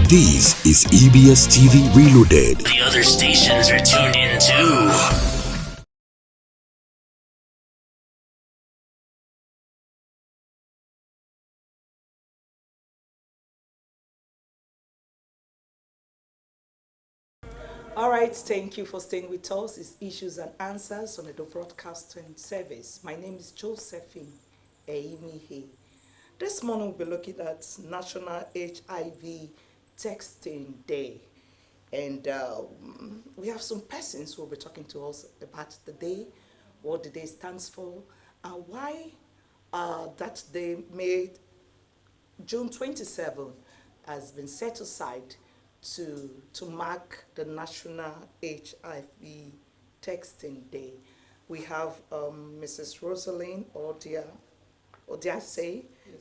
This is EBS TV Reloaded. The other stations are tuned in too. All right, thank you for staying with us. It's Issues and Answers on the Broadcasting Service. My name is Josephine Eimihe. This morning we'll be looking at National HIV Testing Day. And we have some persons who will be talking to us about the day, what the day stands for, and why that day made June 27 has been set aside to mark the National HIV Testing Day. We have Mrs. Rosalind Odiase.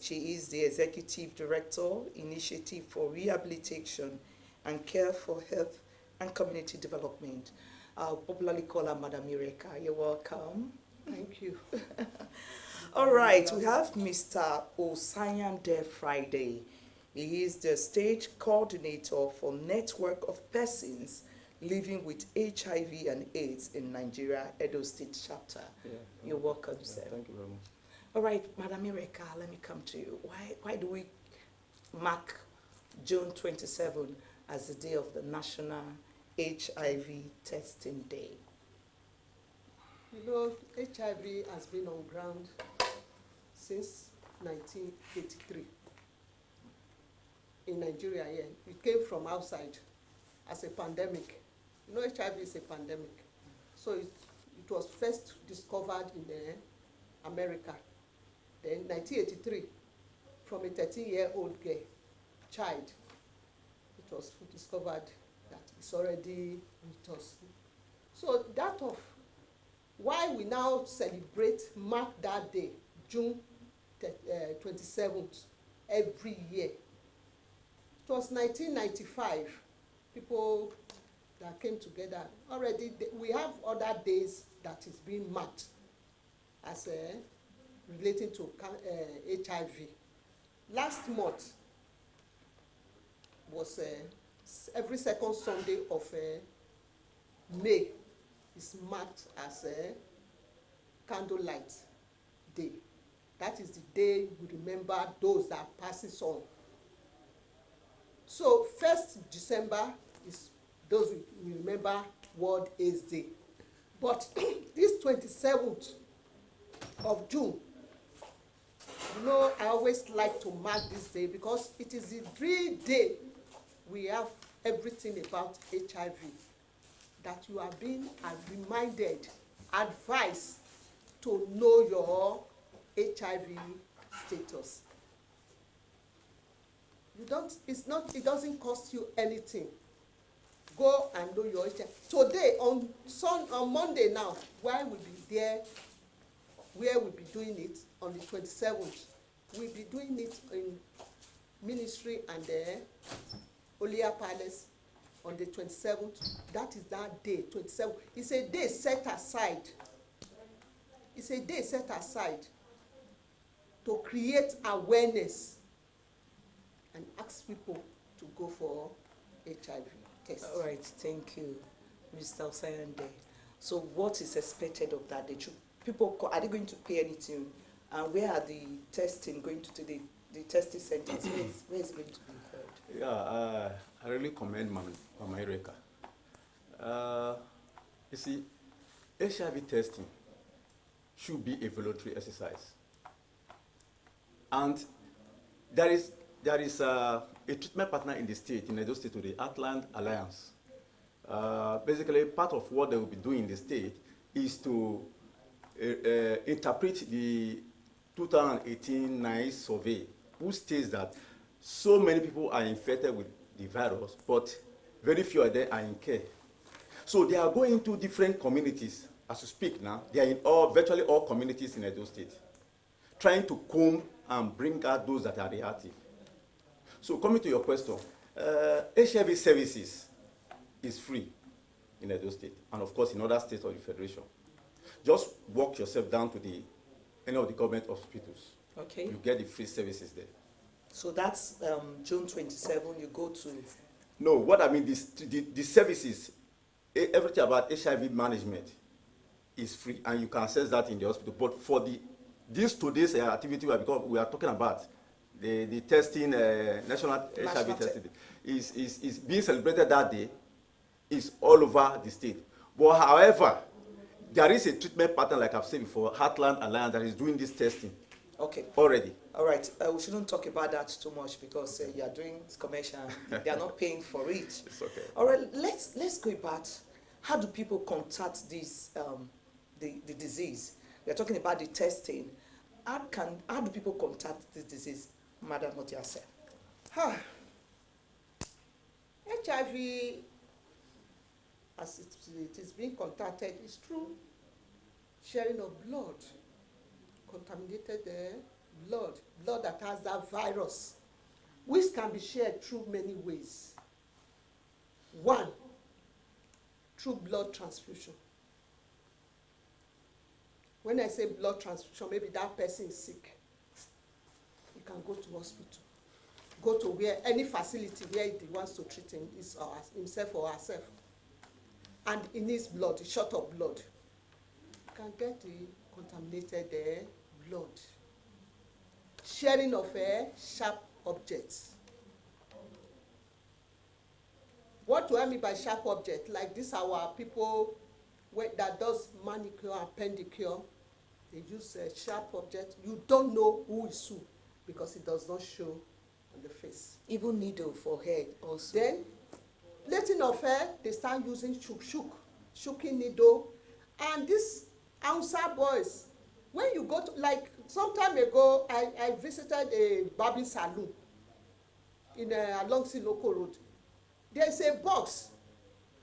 She is the Executive Director, Initiative for Rehabilitation and Care for Health and Community Development. Popularly call her Madam Eureka. You're welcome. Thank you. All right, we have Mr. Osayande Friday. He is the state coordinator for Network of Persons Living with HIV and AIDS in Nigeria, Edo State Chapter. Yeah, You're welcome, sir. Thank you very much. All right, Madam Eureka, let me come to you. Why do we mark June 27 as the day of the National HIV Testing Day? You know, HIV has been on ground since 1983. In Nigeria, yeah. It came from outside as a pandemic. You know, HIV is a pandemic. So it was first discovered in America. Then 1983, from a 13-year-old girl, child, it was discovered that it's already with us. So that of why we now mark that day, June 27th, every year. It was 1995, people that came together. Already, we have other days that is being marked as relating to HIV. Last month was every second Sunday of May is marked as Candlelight Day. That is the day we remember those that passes on. So 1st December is those we remember World AIDS Day. But this 27th of June, you know, I always like to mark this day because it is the real day we have everything about HIV, that you are being reminded, advised to know your HIV status. It doesn't cost you anything. Go and know your HIV. Today, on Monday now, where we'll be doing it on the 27th, we'll be doing it in Ministry and Olia Palace on the 27th. That is that day, 27th. It's a day set aside. It's a day set aside to create awareness and ask people to go for HIV tests. All right, thank you, Mr. Osayande. So what is expected of that day? Are they going to pay anything? And where are the testing going to the testing centers? Where is it going to be held? Yeah, I really commend Mama Eureka. You see, HIV testing should be a voluntary exercise. And there is a treatment partner in the state, in Edo State, to the Atlant Alliance. Basically, part of what they will be doing in the state is to interpret the 2018 NICE survey, which states that so many people are infected with the virus, but very few of them are in care. So they are going to different communities as we speak now. They are in virtually all communities in Edo State, trying to comb and bring out those that are reactive. So coming to your question, HIV services is free in Edo State, and of course in other states of the Federation. Just walk yourself down to any of the government hospitals. Okay. You get the free services there. So that's June 27, you go to. No, what I mean, the services, everything about HIV management is free, and you can access that in the hospital. But for today's activity, because we are talking about the testing, national HIV testing, is being celebrated that day, is all over the state. But however, there is a treatment pattern, like I've said before, Heartland Alliance, that is doing this testing. Okay. Already. All right. We shouldn't talk about that too much because you are doing commercial. They are not paying for it. It's okay. All right. Let's go about how do people contact this the disease? We are talking about the testing. How do people contact this disease, Madam Otiase? HIV, as it is being contacted, is through sharing of blood, contaminated blood that has that virus, which can be shared through many ways. One, through blood transfusion. When I say blood transfusion, maybe that person is sick. You can go to hospital, go to any facility where he wants to treat himself or herself, and he needs blood, a shot of blood. You can get the contaminated blood. Sharing of sharp objects. What do I mean by sharp object? Like this, our people that does manicure and pedicure, they use a sharp object. You don't know who is who because it does not show on the face. Even needle for hair also. Then, letting of hair, they start using shooking needle. And these Hausa boys, when you go to, like some time ago, I visited a barbing salon along Siloko Road. There's a box,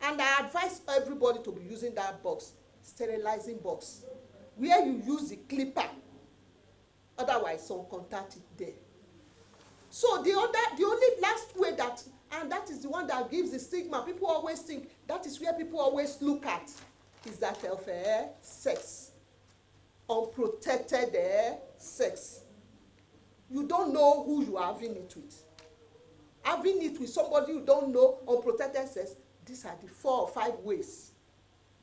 and I advise everybody to be using that box, sterilizing box, where you use the clipper. Otherwise, some contact it there. So the only last way and that is the one that gives the stigma. People always think that is where people always look at, is that of sex, unprotected sex. You don't know who you are having it with. Having it with somebody you don't know, unprotected sex, these are the 4 or 5 ways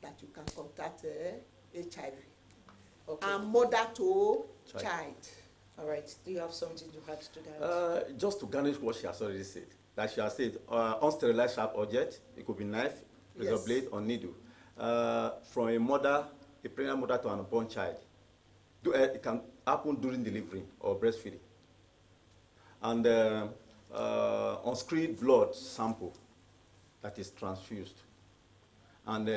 that you can contact HIV. Okay. And mother to child. All right. Do you have something to add to that? Just to garnish what she has already said. That she has said, unsterilized sharp object, it could be knife, razor blade, or needle. From a pregnant mother to an unborn child. It can happen during delivery or breastfeeding. And unscreened blood sample that is transfused. And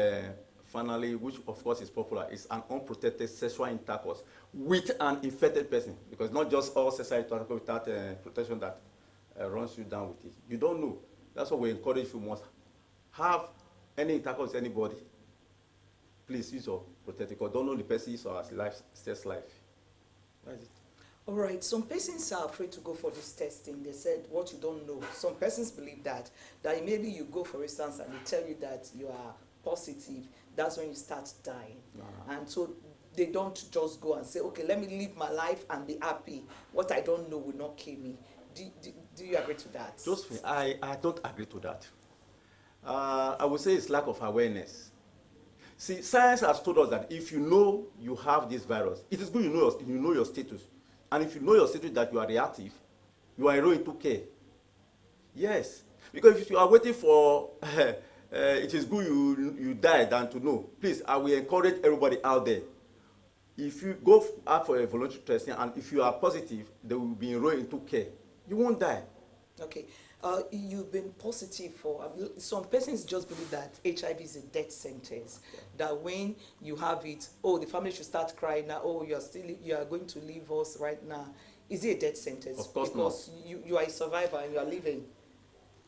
finally, which of course is popular, is an unprotected sexual intercourse with an infected person. Because not just all sexual intercourse without protection that runs you down with it. You don't know. That's why we encourage you must have any intercourse with anybody. Please use your protector, because don't know the person's or sex life. That's it. All right. Some persons are afraid to go for this testing. They said what you don't know. Some persons believe that maybe you go, for instance, and they tell you that you are positive. That's when you start dying. And so they don't just go and say, okay, let me live my life and be happy. What I don't know will not kill me. Do you agree to that? Josephine, I don't agree to that. I would say it's lack of awareness. See, science has told us that if you know you have this virus, it is good you know your status. And if you know your status that you are reactive, you are enrolled into care. Yes. Because if you are waiting for, it is good you die than to know. Please, I will encourage everybody out there. If you go out for a voluntary testing and if you are positive, they will be enrolled into care. You won't die. Okay. You've been positive for some persons just believe that HIV is a death sentence. That when you have it, the family should start crying now. You are going to leave us right now. Is it a death sentence? Of course because not. You are a survivor and you are living.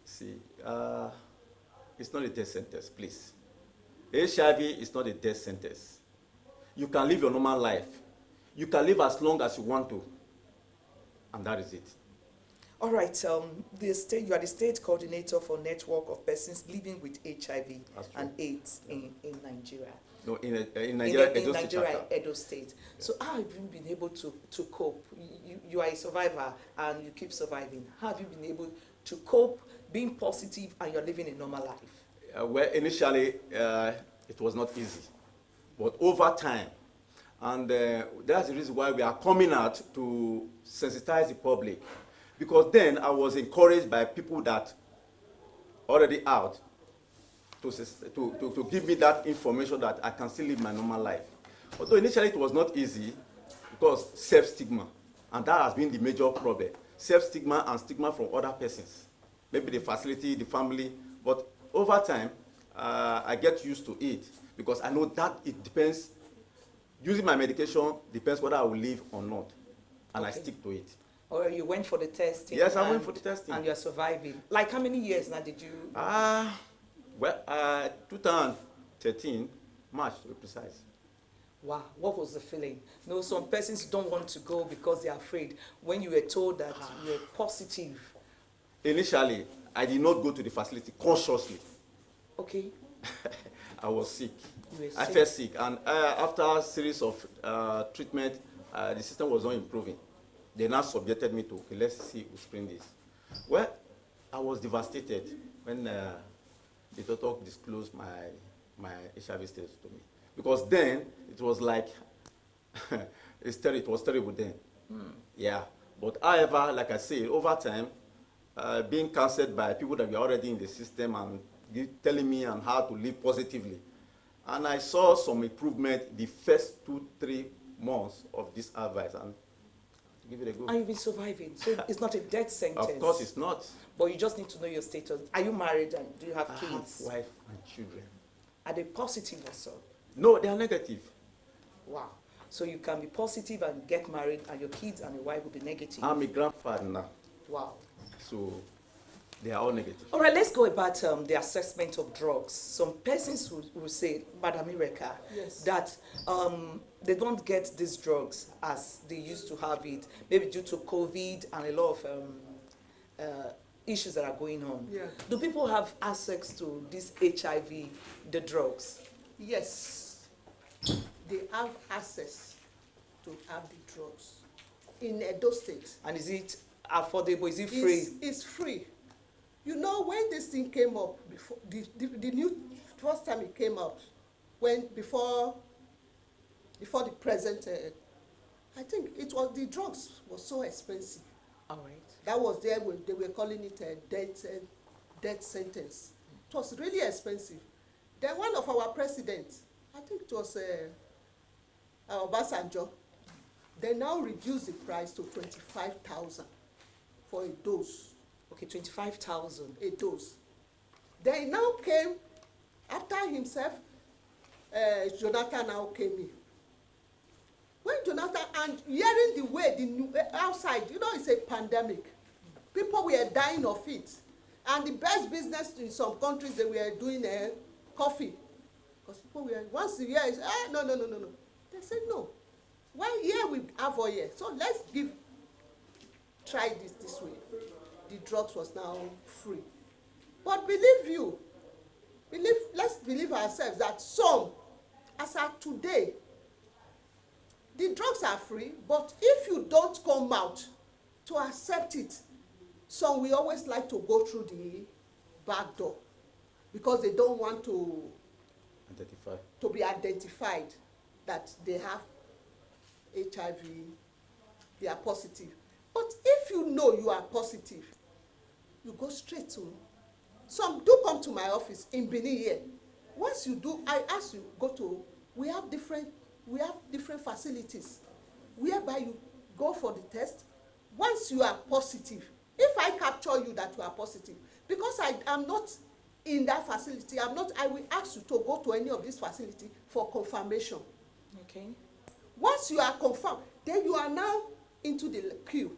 See, it's not a death sentence, please. HIV is not a death sentence. You can live your normal life. You can live as long as you want to, and that is it. All right, you are the state coordinator for network of persons living with HIV That's true. and AIDS in Nigeria. No, in Nigeria, in Edo State Nigeria, chapter. Edo State. So how have you been able to cope? You are a survivor and you keep surviving. How have you been able to cope, being positive, and you're living a normal life? Well, initially, it was not easy. But over time, and that's the reason why we are coming out to sensitize the public. Because then I was encouraged by people that already out to give me that information that I can still live my normal life. Although initially it was not easy because self-stigma, and that has been the major problem. Self-stigma and stigma from other persons, maybe the facility, the family, but over time, I get used to it because I know that it depends, using my medication depends whether I will live or not, and I stick to it. Or you went for the testing? Yes, I went for the testing. And you're surviving. Like how many years now did you? Well, 2013, March to be precise. Wow, what was the feeling? No, some persons don't want to go because they're afraid. When you were told that you were positive. Initially, I did not go to the facility consciously. Okay. I was sick. You were I sick. felt sick, and after a series of treatment, the system was not improving. They now subjected me to, okay, let's see who screen this. Well, I was devastated when the doctor disclosed my HIV status to me. Because then, it was like, it was terrible then. Yeah. But however, like I said, over time, being counseled by people that were already in the system and telling me on how to live positively. And I saw some improvement the first 2-3 months of this advice. And give it a go. And you've been surviving. So it's not a death sentence. Of course it's not. But you just need to know your status. Are you married and do you have I kids? have wife and children. Are they positive also? No, they are negative. Wow. So you can be positive and get married and your kids and your wife will be negative. I'm a grandfather now, Wow. so they are all negative. All right, let's go about the assessment of drugs. Some persons will say, Madam Ireka, Yes. that they don't get these drugs as they used to have it, maybe due to COVID and a lot of issues that are going on. Yeah. Do people have access to this HIV, the drugs? Yes, they have access to have the drugs in Edo State. And is it affordable? Is it free? It's free. You know, when this thing came up, before the new first time it came out, before the present, I think it was, the drugs was so expensive. All right. That was there when they were calling it a death sentence. It was really expensive. Then one of our presidents, I think it was Obasanjo, they now reduced the price to 25,000 for a dose. Okay, 25,000. A dose. Then it now came, after himself, Jonathan now came in. When Jonathan, and hearing the way, outside, you know, it's a pandemic. People were dying of it. And the best business in some countries, they were doing coffee. Because people were, once a year, no. They said no. Well, here we have oil, so let's try this way. The drugs was now free. But let's believe ourselves that some, as at today, the drugs are free, but if you don't come out to accept it, some will always like to go through the back door because they don't want to be identified that they have HIV, they are positive. But if you know you are positive, you go straight to. Some do come to my office in Benin here. Once you do, I ask you, go to, we have different facilities whereby you go for the test. Once you are positive, if I capture you that you are positive, because I am not in that facility, I will ask you to go to any of these facilities for confirmation. Okay. Once you are confirmed, then you are now into the queue,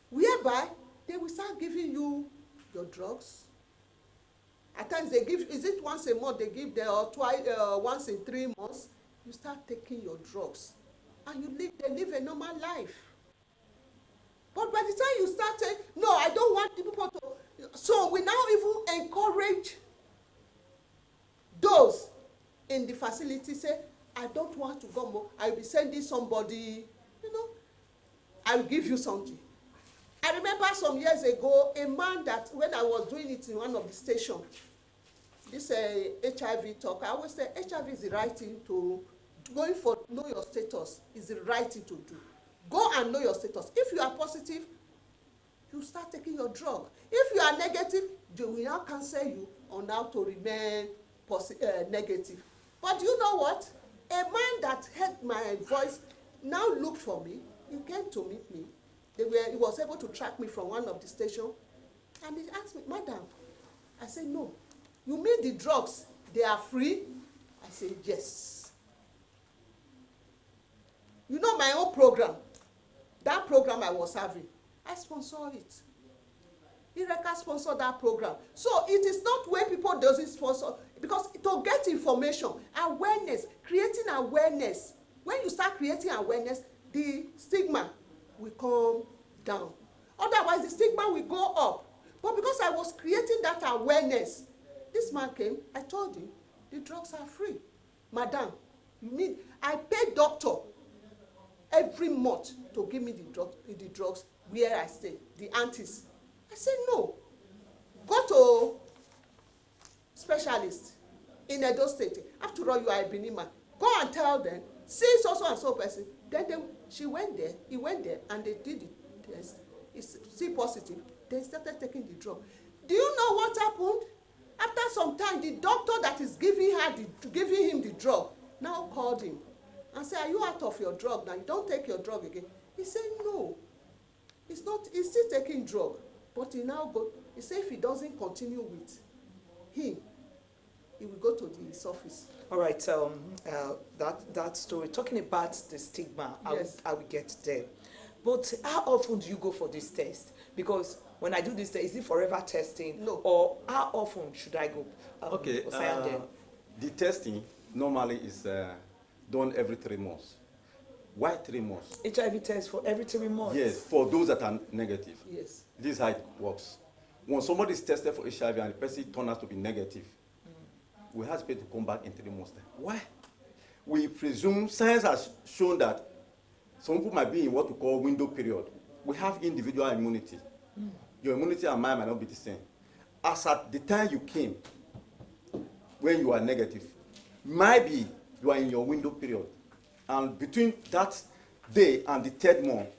whereby they will start giving you your drugs. At times they give, is it once a month they give them, or twice, once in 3 months, you start taking your drugs, and they live a normal life. But by the time you start saying, no, we now even encourage those in the facility say, I don't want to go more. I'll be sending somebody, I'll give you something. I remember some years ago, a man that, when I was doing it in one of the stations, this HIV talk, I always say HIV is the right thing to, going for know your status is the right thing to do. Go and know your status. If you are positive, you start taking your drug. If you are negative, they will now cancel you on how to remain negative. But you know what? A man that heard my voice now looked for me. He came to meet me. He was able to track me from one of the stations. And he asked me, Madam, I said, no. You mean the drugs, they are free? I said, yes. You know my own program, that program I was having, I sponsor it. Ireka sponsored that program. So it is not when people doesn't sponsor, because to get information, awareness, creating awareness. When you start creating awareness, the stigma will come down. Otherwise, the stigma will go up. But because I was creating that awareness, this man came, I told him, the drugs are free. Madam, you mean, I pay doctor every month to give me the drugs where I stay, the aunties. I said, no. Go to specialist in Edo State. After all, you are a Benima. Go and tell them, see so and so person. Then she went there, he went there, and they did the test. It's C positive. They started taking the drug. Do you know what happened? After some time, the doctor that is giving him the drug now called him and said, are you out of your drug now? You don't take your drug again. He said, no. He's still taking drug. But he said if he doesn't continue with him, he will go to the office. All right, that story, talking about the stigma, Yes. I will get there. But how often do you go for this test? Because when I do this test, is it forever testing? No. Or how often should I go? Okay, Osayande? the testing normally is done every 3 months. Why 3 months? HIV test for every 3 months? Yes, for those that are negative. Yes. This is how it works. When somebody is tested for HIV and the person turns out to be negative, we have to pay to come back in 3 months' time. Why? We presume, science has shown that some people might be in what we call window period. We have individual immunity. Your immunity and mine might not be the same. As at the time you came, when you are negative, maybe you are in your window period. And between that day and the 3rd month,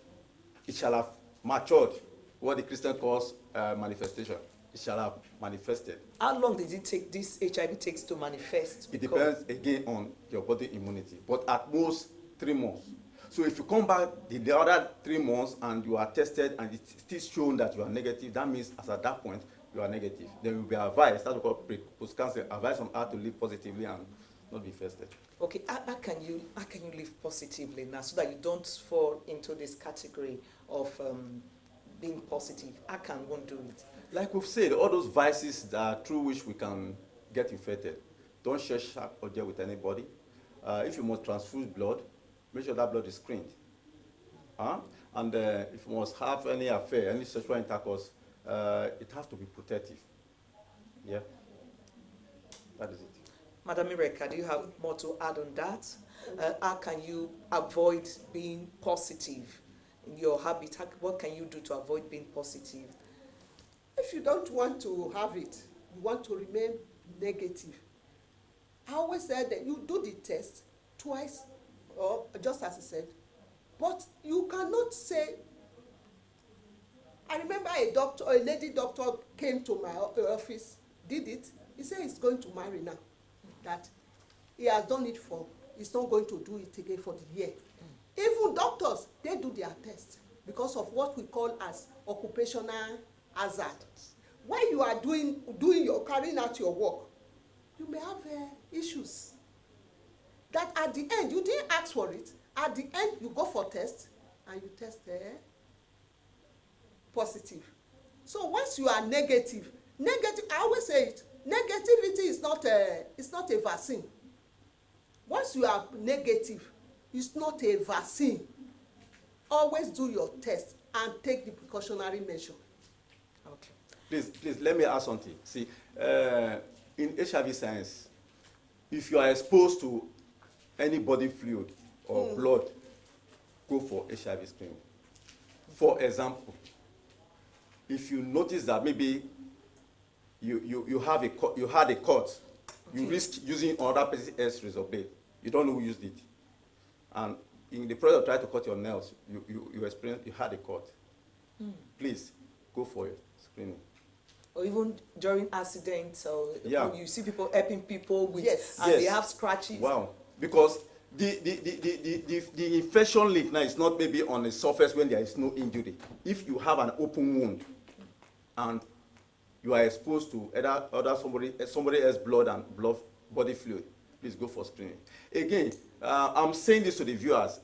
it shall have matured, what the Christian calls manifestation. It shall have manifested. How long does it take, this HIV takes to manifest? It depends again on your body immunity, but at most 3 months. So if you come back the other 3 months and you are tested and it's still shown that you are negative, that means as at that point you are negative. Then you will be advised, that's what we call post-cancer, advised on how to live positively and not be infested. Okay, how can you live positively now so that you don't fall into this category of being positive? How can one do it? Like we've said, all those vices that through which we can get infected. Don't share sharp object with anybody. If you must transfuse blood, make sure that blood is screened. And if you must have any affair, any sexual intercourse, it has to be protective. Yeah, that is it. Madam Ireka, do you have more to add on that? How can you avoid being positive in your habit? What can you do to avoid being positive? If you don't want to have it, you want to remain negative, I always said that you do the test twice, or just as I said, but you cannot say. I remember a lady doctor came to my office, did it. He said he's going to marry now, that he has done it for, he's not going to do it again for the year. Even doctors, they do their test because of what we call as occupational hazard. While you are carrying out your work, you may have issues. That at the end, you didn't ask for it. At the end, you go for test, and you test positive. So once you are negative, I always say it, negativity is not a vaccine. Once you are negative, it's not a vaccine. Always do your test and take the precautionary measure. Okay. Please, let me ask something. See, in HIV science, if you are exposed to any body fluid or blood, go for HIV screening. For example, if you notice that maybe you had a cut, you risk using another person's S razor blade. You don't know who used it, and in the process of trying to cut your nails, you had a cut. Please go for it screening. Or even during accidents, or Yeah. you see people helping people with, Yes. and they Yes. have scratches. Wow, because the infection link now is not maybe on the surface when there is no injury. If you have an open wound and you are exposed to somebody else's blood and body fluid, please go for screening. Again, I'm saying this to the viewers.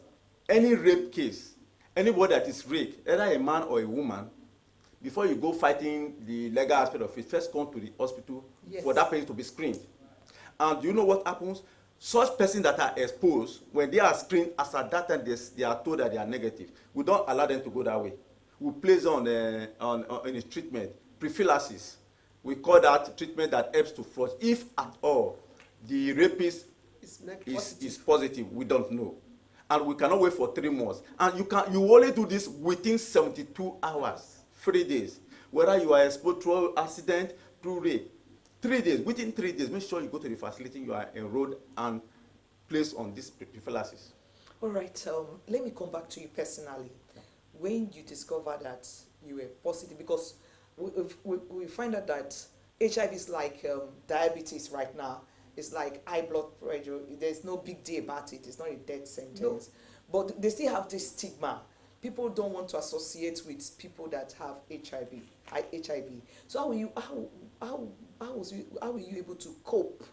Any rape case, anybody that is raped, either a man or a woman, before you go fighting the legal aspect of it, first come to the hospital Yes. for that person to be screened. And do you know what happens? Such persons that are exposed, when they are screened, as at that time they are told that they are negative, we don't allow them to go that way. We place on a treatment, prophylaxis. We call that treatment that helps to flush. If at all the rapist is positive, we don't know. And we cannot wait for 3 months. And you only do this within 72 hours, 3 days. Whether you are exposed through accident, through rape, 3 days, within 3 days, make sure you go to the facility, you are enrolled and placed on this prophylaxis. All right, let me come back to you personally. When you discover that you were positive, because we find out that HIV is like diabetes right now. It's like high blood pressure. There's no big deal about it. It's not a death sentence. No. But they still have this stigma. People don't want to associate with people that have HIV. So how were you able to cope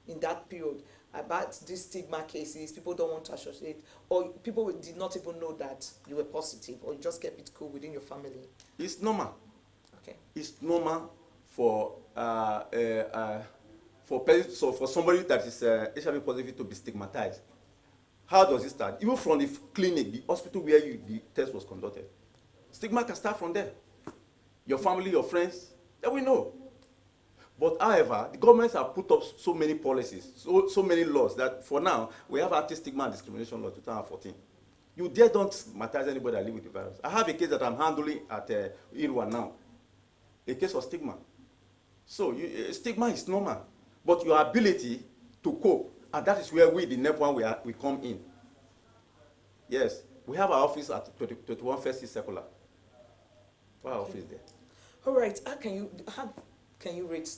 in that period about these stigma cases? People don't want to associate, or people did not even know that you were positive, or you just kept it cool within your family? It's normal. Okay. It's normal for somebody that is HIV positive to be stigmatized. How does it start? Even from the clinic, the hospital where the test was conducted. Stigma can start from there. Your family, your friends, they will know. But however, the governments have put up so many policies, so many laws that for now, we have anti-stigma and discrimination law 2014. You dare don't stigmatize anybody that live with the virus. I have a case that I'm handling at Irwa now, a case of stigma. So stigma is normal, but your ability to cope, and that is where we, the NEP1, we come in. Yes, we have our office at 21 First Street Circular. Our office there. All right. How can you rate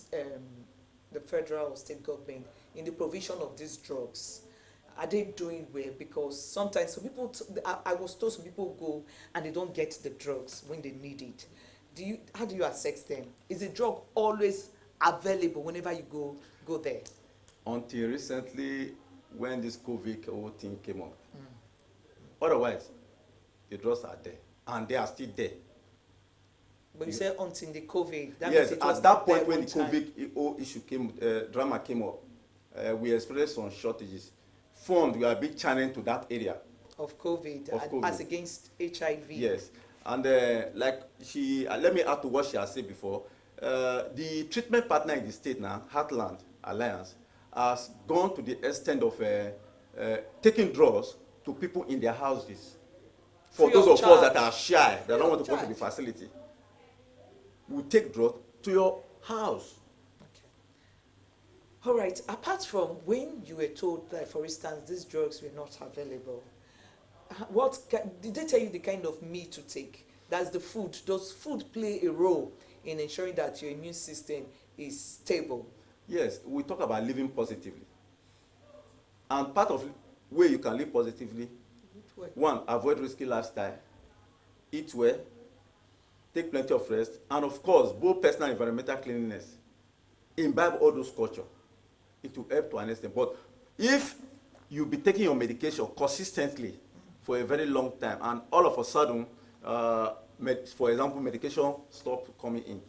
the federal or state government in the provision of these drugs? Are they doing well? Because sometimes some people, I was told some people go and they don't get the drugs when they need it. How do you assess them? Is the drug always available whenever you go there? Until recently, when this COVID whole thing came up. Otherwise, the drugs are there, and they are still there. But you say until the COVID. That Yes, means it was at that point there when one the time. COVID whole issue drama came up, we experienced some shortages. Funds were being channeled to that area. Of COVID, Of COVID. as against HIV. Yes, and like let me add to what she has said before. The treatment partner in the state now, Heartland Alliance, has gone to the extent of taking drugs to people in their houses. For Free those of of us charge. that are shy, that don't want to of come to the charge. facility, we take drugs to your house. All right. Apart from when you were told that, for instance, these drugs were not available, did they tell you the kind of meat to take? That's the food. Does food play a role in ensuring that your immune system is stable? Yes, we talk about living positively. And part of where you can live positively, one, avoid risky lifestyle, eat well, take plenty of rest, and of course, both personal and environmental cleanliness. Imbibe all those culture. It will help to an extent. But if you be taking your medication consistently for a very long time, and all of a sudden, for example, medication stop coming in,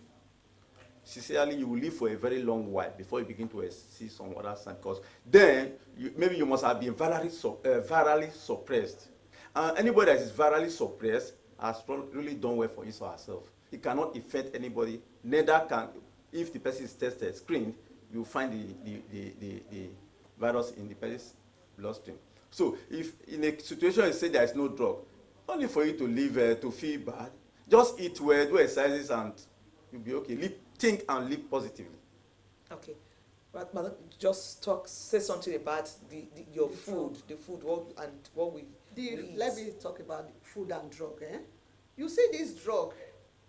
sincerely, you will live for a very long while before you begin to see some other signs. Because then, maybe you must have been virally suppressed. Anybody that is virally suppressed has really done well for his or herself. It cannot affect anybody. Neither can, if the person is tested, screened, you find the virus in the person's bloodstream. So if in a situation you say there is no drug, only for you to live, to feel bad, just eat well, do exercises, and you'll be okay. Think and live positively. Okay. But just say something about your food, the food, what we eat. Let me talk about food and drug. You see this drug,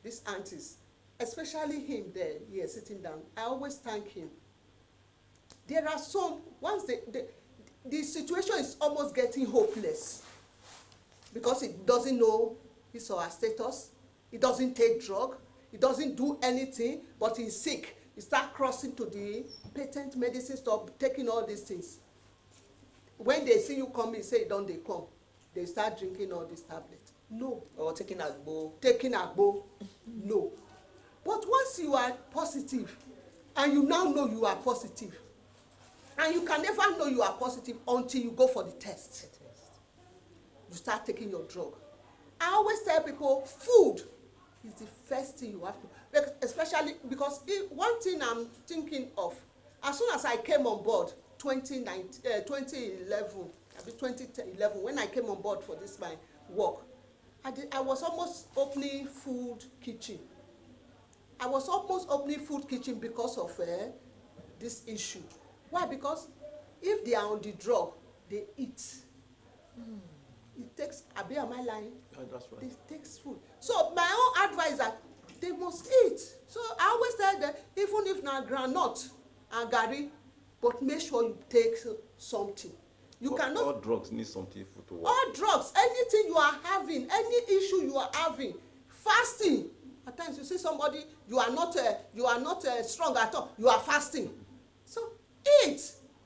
these aunties, especially him there, here sitting down, I always thank him. There are some, once the situation is almost getting hopeless because he doesn't know his or her status, he doesn't take drug, he doesn't do anything, but he's sick. He start crossing to the patent medicine store, taking all these things. When they see you coming, say, don't they come? They start drinking all these tablets. No. Or taking agbo. Taking agbo. No. But once you are positive, and you now know you are positive, and you can never know you are positive until you go for the test. You start taking your drug. I always tell people, food is the first thing you have to, especially because one thing I'm thinking of, as soon as I came on board, 2011, when I came on board for this my work, I was almost opening food kitchen. I was almost opening food kitchen because of this issue. Why? Because if they are on the drug, they eat. It takes, am I lying? Yeah, that's right. It takes food. So my own advice is that they must eat. So I always tell them, even if not groundnut and garri, but make sure you take something. You cannot. All drugs need something to work. All drugs, anything you are having, any issue you are having, fasting. At times you see somebody, you are not strong at all. You are fasting. So eat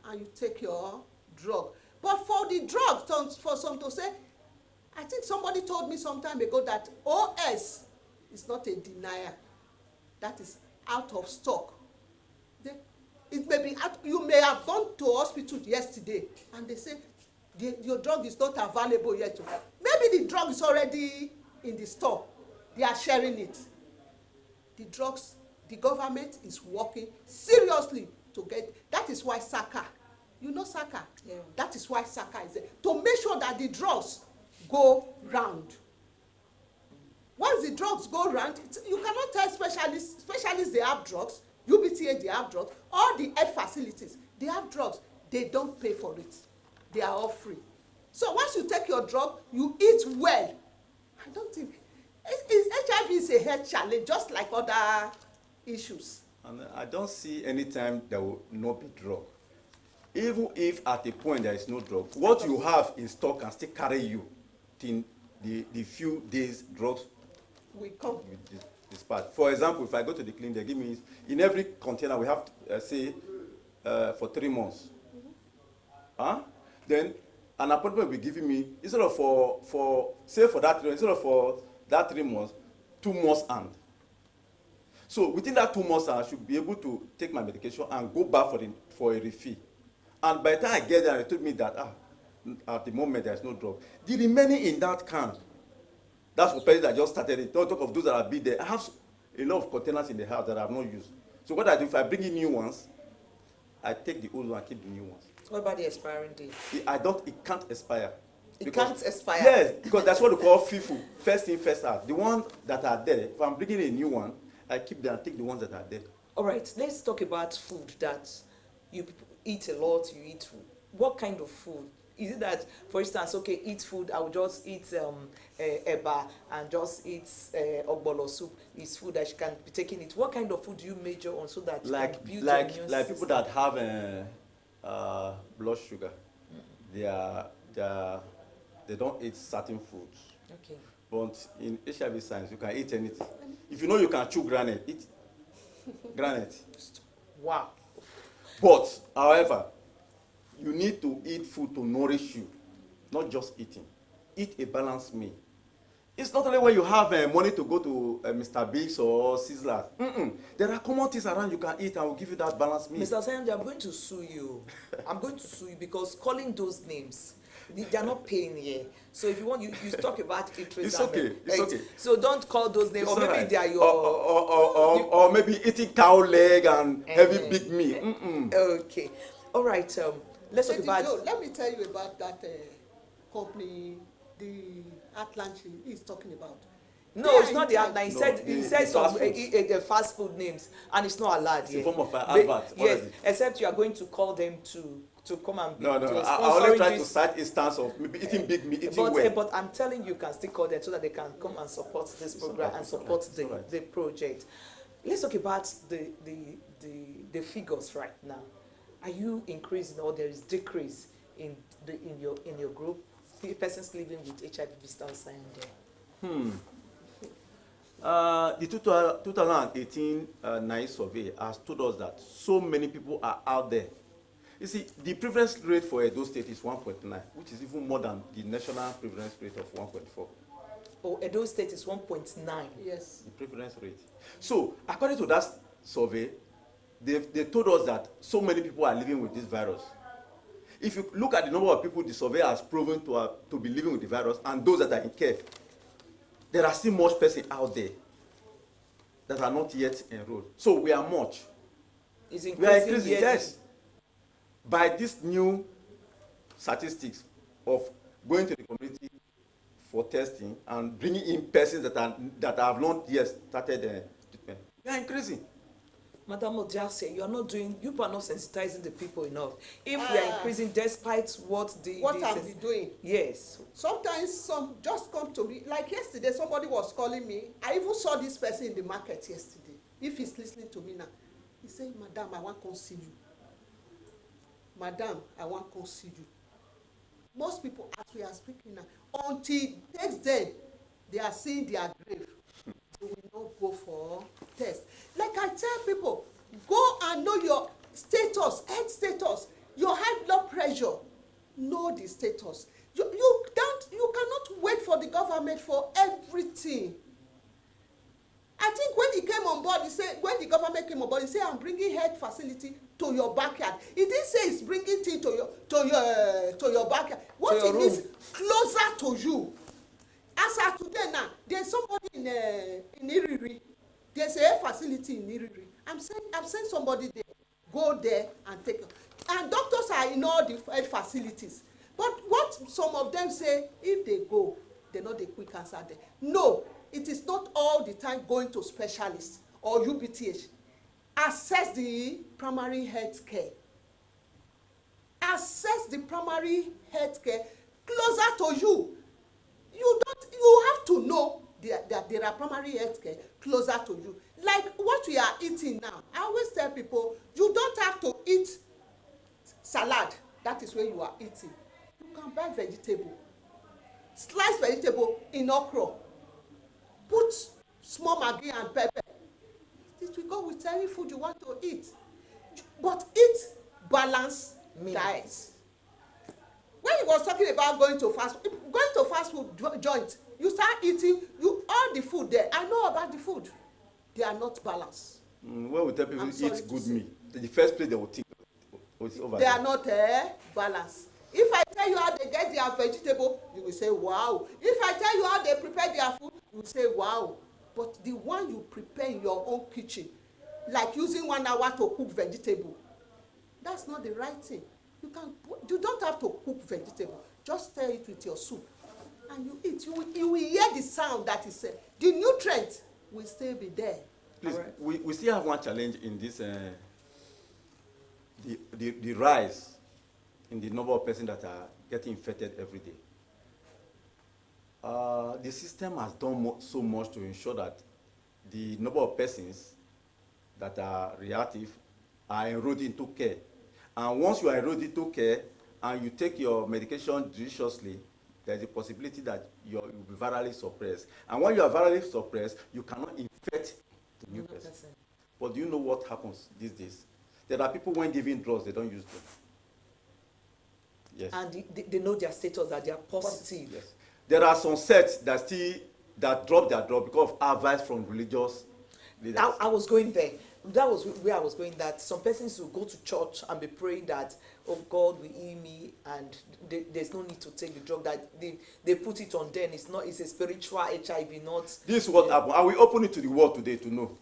and you take your drug. But for the drug, for some to say, I think somebody told me some time ago that OS is not a denier. That is out of stock. It may be you may have gone to hospital yesterday and they say your drug is not available yet. Maybe the drug is already in the store. They are sharing it. The drugs, the government is working seriously to get. That is why SACA, you know SACA? Yeah. That is why SACA is there. To make sure that the drugs go round. Once the drugs go round, you cannot tell specialists they have drugs, UBTA they have drugs, all the health facilities, they have drugs. They don't pay for it. They are all free. So once you take your drug, you eat well. I don't think, HIV is a health challenge just like other issues. And I don't see any time there will not be drug. Even if at a point there is no drug, what you have in stock can still carry you till the few days drugs We come. this part. For example, if I go to the clinic, they give me, in every container we have, for 3 months. Then an appointment will be giving me, instead of for that 3 months, 2 months and. So within that 2 months, I should be able to take my medication and go back for a refill. And by the time I get there, they told me that at the moment there is no drug. The remaining in that can, that's for persons that just started it. Don't talk of those that have been there. I have a lot of containers in the house that I have not used. So what I do, if I bring in new ones, I take the old one and keep the new ones. What about the expiring date? It can't expire. It can't expire? Yes, because that's what we call FIFO, first in, first out. The ones that are there, if I'm bringing a new one, I keep them and take the ones that are there. All right, let's talk about food that you eat a lot, you eat. What kind of food? Is it that, for instance, okay, eat food, I will just eat eba and just eat ogbolo soup. It's food that you can be taking it. What kind of food do you major on so that you can build your immune like system? people that have blood sugar, they don't eat certain foods. Okay. But in HIV science, you can eat anything. If you know you can chew granite, eat granite. Wow. But, however, you need to eat food to nourish you, not just eating. Eat a balanced meal. It's not only when you have money to go to Mr. Biggs or Sizzler. There are common things around you can eat and will give you that balanced meal. Mr. Sayandi, I'm going to sue you. I'm going to sue you because calling those names. They are not paying here. So if you want, you talk about interest. It's and, okay, it's okay. So don't call those names, It's or maybe alright. they are your. Or maybe eating cow leg and heavy big meat. Okay, all right. Let's talk Lady about. Joe, let me tell you about that company, the Atlantic is talking about. No, They it's are not in the charge. outline. He No, said the some fast foods. fast food names, and it's not allowed. It's a here. form of But- advert. What Yes, is it? except you are going to call them to come and be No. to I only sponsoring try to this. cite instance of maybe eating big meat, eating well. But I'm telling you, you can still call them so that they can come and support this program alright, and it's support alright, it's alright. the project. Let's talk about the figures right now. Are you increasing or there is decrease in your group? Persons living with HIV visitors and The 2018 NICE survey has told us that so many people are out there. You see, the prevalence rate for Edo State is 1.9, which is even more than the national prevalence rate of 1.4. oh, Edo State is 1.9. Yes. The prevalence rate. So, according to that survey, they told us that so many people are living with this virus. If you look at the number of people the survey has proven to be living with the virus and those that are in care, there are still much persons out there that are not yet enrolled. So we are much. Is We are increasing increasing, yearly. yes. By this new statistics of going to the community for testing and bringing in persons that have not yet started treatment, we are increasing. Madam Ojase, you are not sensitizing the people enough. If we are increasing despite what I'm doing. Yes. Sometimes some just come to me. Like yesterday, somebody was calling me. I even saw this person in the market yesterday. If he's listening to me now, he said, "Madam, I want to come see you. Madam, I want to come see you." Most people, as we are speaking now, until next day, they are seeing their grave. They will not go for test. Like I tell people, go and know your status, health status, your high blood pressure. Know the status. You cannot wait for the government for everything. I think when he came on board, when the government came on board, he said, "I'm bringing health facility to your backyard." He didn't say he's bringing things to your backyard. What your it means, room. closer to you. As of today now, there's somebody in Iriri. There's a health facility in Iriri. I'm saying somebody there. Go there and take it. And doctors are in all the health facilities. But what some of them say, if they go, they're not the quick answer there. No, it is not all the time going to specialists or UBTH. Access the primary health care. Access the primary health care closer to you. You have to know that there are primary health care closer to you. Like what we are eating now. I always tell people, you don't have to eat salad. That is where you are eating. You can buy vegetable. Slice vegetable in okra. Put small maggi and pepper. It will go with any food you want to eat. But eat balanced diet. When he was talking about going to fast food joint, you start eating all the food there. I know about the food. They are not balanced. When we tell people I'm sorry eat to good say. meat, the first place they will think is over They there. are not balanced. If I tell you how they get their vegetable, you will say wow. If I tell you how they prepare their food, you will say wow. But the one you prepare in your own kitchen, like using 1 hour to cook vegetable, that's not the right thing. You don't have to cook vegetable. Just stir it with your soup, and you eat. You will hear the sound that is the nutrient will still be there. Please, Alright. we still have one challenge in this, the rise in the number of persons that are getting infected every day. The system has done so much to ensure that the number of persons that are reactive are enrolled into care. And once you are enrolled into care and you take your medication judiciously, there's a possibility that you'll be virally suppressed. And when you are virally suppressed, you cannot infect the new person. But do you know what happens these days? There are people when giving drugs, they don't use them. Yes. And they know their status, that they are positive. Yes. There are some sects that drop their drug because of advice from religious leaders. I was going there. That was where I was going. That some persons will go to church and be praying that, oh, God will heal me, and there's no need to take the drug. That they put it on them. It's a spiritual HIV, not. This is what happened. I will open it to the world today to know.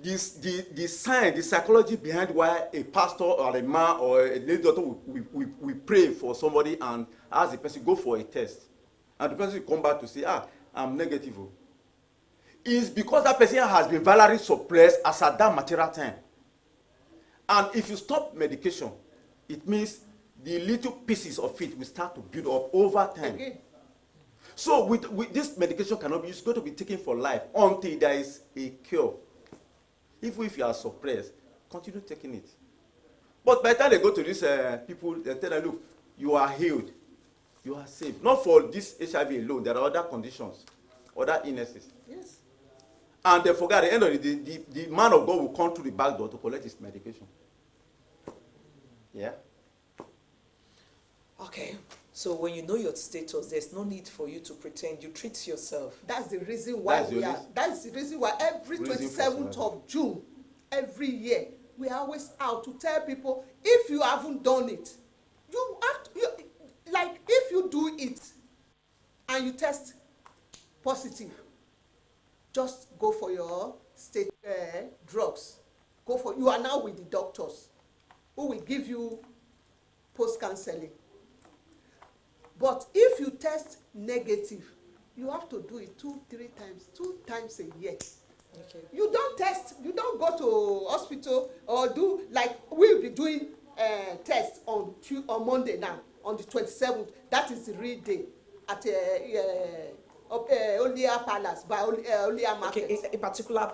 The science, the psychology behind why a pastor or a man or a lady doctor we pray for somebody and ask the person go for a test, and the person will come back to say, I'm negative. Is because that person has been virally suppressed as at that material time. And if you stop medication, it means the little pieces of it will start to build up over time. Again. So with this medication cannot be, it's going to be taken for life until there is a cure. Even if you are suppressed, continue taking it. But by the time they go to these people, they tell them, look, you are healed. You are saved. Not for this HIV alone. There are other conditions, other illnesses. Yes. And they forget at the end of the day, the man of God will come through the back door to collect his medication. Yeah? Okay. So when you know your status, there's no need for you to pretend. You treat yourself. That's the reason why that's the reason why every Reason 27th of June, every year, we are always out to tell people, if you haven't done it, you have to, like, if you do it and you test positive, just go for your state drugs. You are now with the doctors who will give you post-counseling. But if you test negative, you have to do it 2-3 times a year. Okay. You don't test, you don't go to hospital or do, like we'll be doing tests on Monday now, on the 27th. That is the real day at Olia Palace by Olia Market. Okay, a particular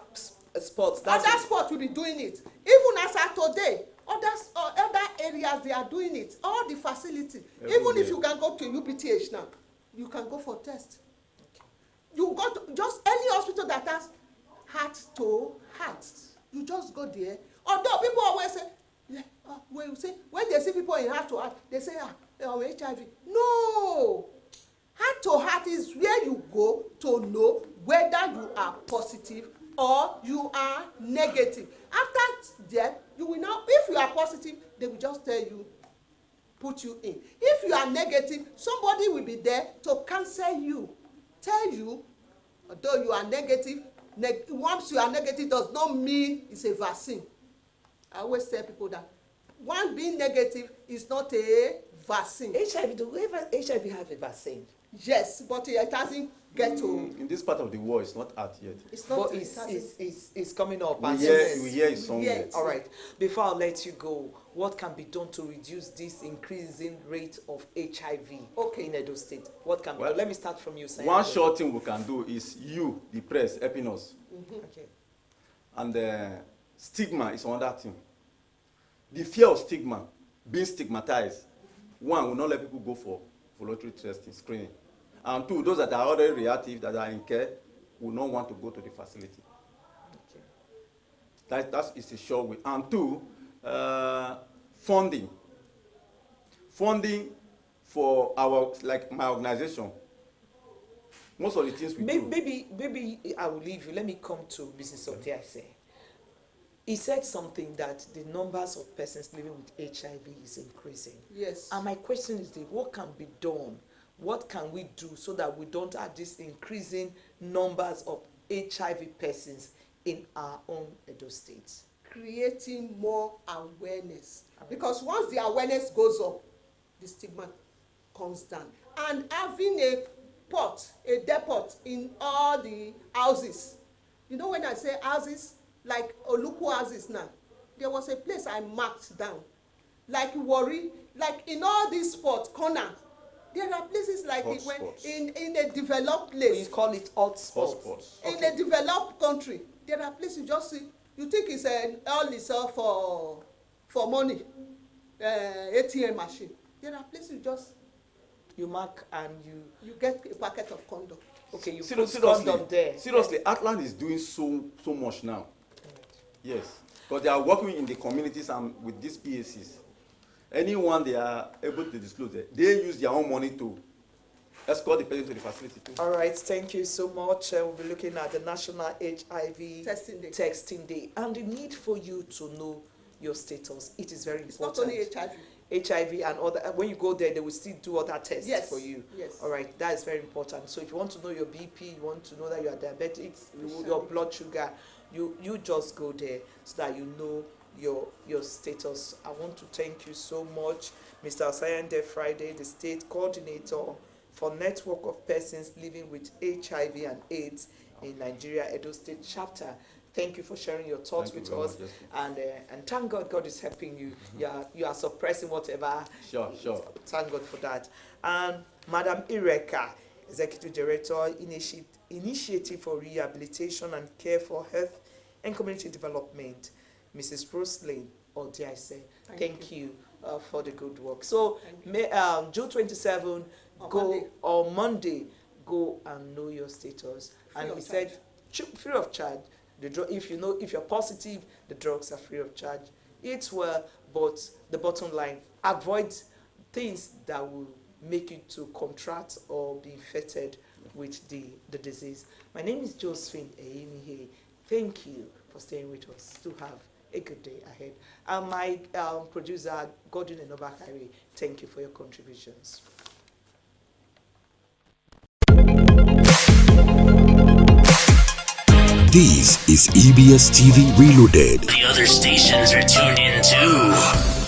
sport. Other sports will be doing it. Even as at today, other areas they are doing it. All the facility. Even if you can go to UPTH now, you can go for test. Okay. You go to just any hospital that has heart to heart. You just go there. Although people always say, when they see people in heart to heart, they say, HIV. No. Heart to heart is where you go to know whether you are positive or you are negative. After that, you will now, if you are positive, they will just tell you, put you in. If you are negative, somebody will be there to counsel you, tell you, although you are negative, once you are negative does not mean it's a vaccine. I always tell people that one being negative is not a vaccine. HIV, do HIV have a vaccine? Yes, but it hasn't get to. In this part of the world, it's not out yet. It's not. But it's coming up. We hear it somewhere. Yes. All right. Before I let you go, what can be done to reduce this increasing rate of HIV in Edo State? What can be done? Let me start from you, Sam. One short thing we can do is you, the press, helping us. Okay. And stigma is another thing. The fear of stigma, being stigmatized, one, will not let people go for voluntary testing, screening. And two, those that are already reactive, that are in care, will not want to go to the facility. Okay. That is a sure way. And two, funding. Funding for my organization. Most of the things we do. Maybe I will leave you. Let me come to Mrs. Otiase. He said something that the numbers of persons living with HIV is increasing. Yes. And my question is, what can be done? What can we do so that we don't have these increasing numbers of HIV persons in our own Edo State? Creating more awareness. Because once the awareness goes up, the stigma comes down. And having a depot in all the houses. You know, when I say houses, like Oluku houses now, there was a place I marked down. Like Warri, like in all these spots, corner, there are places like it when in a developed place. We call it hot spots. In a developed country, there are places you just see. You think it's all is for money, ATM machine. There are places you mark and you get a packet of condom. Okay, you put condom there. Seriously, Atlant is doing so much now. Yes, because they are working in the communities and with these PACs. Anyone they are able to disclose it, they use their own money to escort the person to the facility too. All right, thank you so much. We'll be looking at the National HIV Testing Day. And the need for you to know your status. It is very It's not important. only HIV. HIV and other, when you go there, they will still do other tests Yes, for you. yes. All right, that is very important. So if you want to know your BP, you want to know that you are diabetic, your blood sugar, you just go there so that you know your status. I want to thank you so much, Mr. Osayande Friday, the state coordinator for Network of Persons Living with HIV and AIDS in Nigeria, Edo State chapter. Thank you for sharing your thoughts Thank with you very us, much, and thank God, God is helping you. You are suppressing whatever. Sure. Thank God for that. And Madam Ireka, Executive Director, Initiative for Rehabilitation and Care for Health and Community Development, Mrs. Roslyn, or dare I say, thank you for the good work. So, June 27, on Monday, go and know your status. And we said, free of charge. The drug, if you're positive, the drugs are free of charge. Eat well, but the bottom line, avoid things that will make you to contract or be infected with the disease. My name is Josephine Eyimihe. Thank you for staying with us. To have a good day ahead. And my producer, Gordon Enobakari, thank you for your contributions. This is EBS TV Reloaded. The other stations are tuned in too.